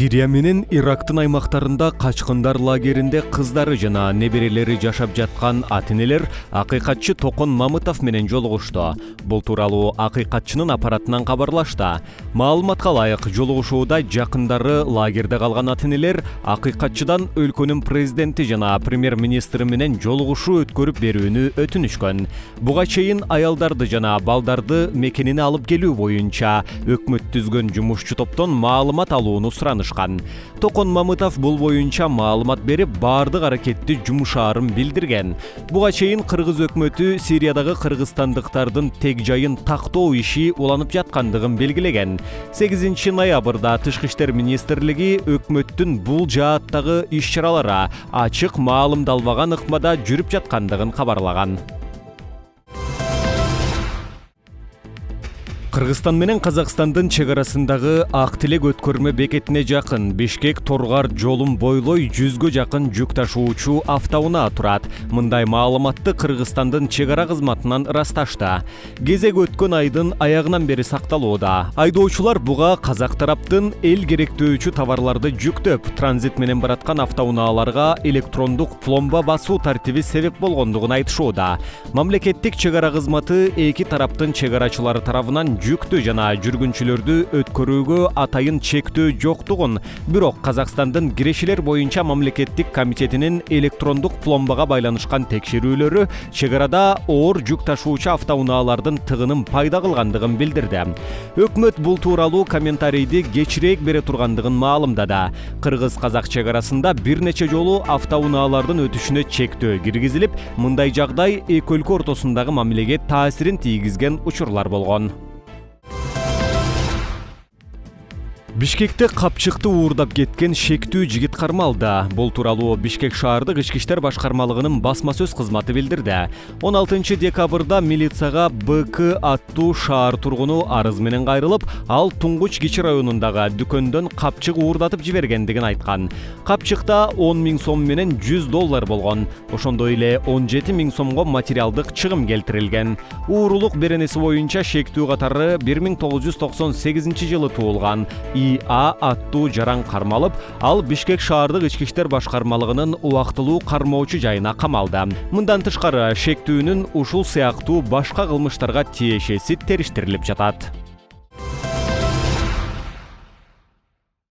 Сирия менен Ирактын аймактарында качкындар лагеринде кыздары жана неберелери жашап жаткан ата-энелер акыйкатчы Токон Мамытов менен жолугушту. Бул тууралуу акыйкатчынын аппаратынан кабарлашты. Маалыматка ылайык, жолугушууда жакындары лагерде калган ата-энелер акыйкатчыдан өлкөнүн президенти жана премьер-министри менен жолугушуу өткөрүп берүүнү өтүнүшкөн. Буга чейин аялдарды жана балдарды мекенине алып келүү боюнча өкмөт түзгөн жумушчу топтон маалымат алууну суранышкан. Токон Мамытов бул боюнча маалымат берип, бардык аракетти жумушаарын билдирген. Буга чейин Кыргыз өкмөтү Сириядагы кыргызстандыктардын тег жайын тактоо иши уланып жаткандыгын белгилеген. 8 ноябрда Тышкы иштер министрлиги өкмөттүн бул жааттагы иш-чаралары ачык маалымдалбаган ыкмада жүрүп жаткандыгын кабарлаган. Кыргызстан менен Казакстандын чек арасындагы Ак Тилек өткөрмө бекетине жакын Бишкек-Торгар жолун бойлой 100гө жакын жүк ташуучу автоунаа турат. Мындай маалыматты Кыргызстандын чек ара кызматынан ырасташты. Кезек өткөн айдын аягынан бери сакталууда. Айдоочулар буга казак тараптын эл керектөөчү товарларды жүктөп, транзит менен бараткан автоунааларга электрондук пломба басуу тартиби себеп болгондугун айтышууда. Мамлекеттик чек ара кызматы эки тараптын чек арачылары тарабынан жүктү жана жүргүнчүлөрдү өткөрүүгө атайын чектөө жоктугун, бирок Казакстандын кирешилер боюнча мамлекеттик комитетинин электрондук пломбага байланышкан текшерүүлөрү чек арада оор жүк ташуучу автоунаалардын тыгынын пайда кылгандыгын билдирди. Өкмөт бул тууралуу комментарийди кечирээк бере тургандыгын маалымдады. Кыргыз-казак чек арасында бир нече жолу автоунаалардын өтүшүнө чектөө киргизилип, мындай жагдай эки өлкө ортосундагы мамилеге таасирин тийгизген учурлар болгон. Бишкекте капчыкты уурдап кеткен шектүү жигит кармалды. Бул тууралуу Бишкек шаардык ички иштер башкармалыгынын басма сөз кызматы билдирди. 16 декабрда милицияга БК аттуу шаар тургуну арыз менен кайрылып, ал Туңгуч Кичи районундагы дүкөндөн капчык уурдатып жибергендигин айткан. Капчыкта 10 000 сом менен $100 болгон. Ошондой эле 17 000 сомго материалдык чыгым келтирилген. Уурулук беренеси боюнча шектүү катары 1998 жылы туулган ИА аттуу жаран кармалып, ал Бишкек шаардык ички иштер башкармалыгынын убактылуу кармоочу жайына камалды. Мындан тышкары, шектүүнүн ушул сыяктуу башка кылмыштарга тиешеси териштирилип жатат.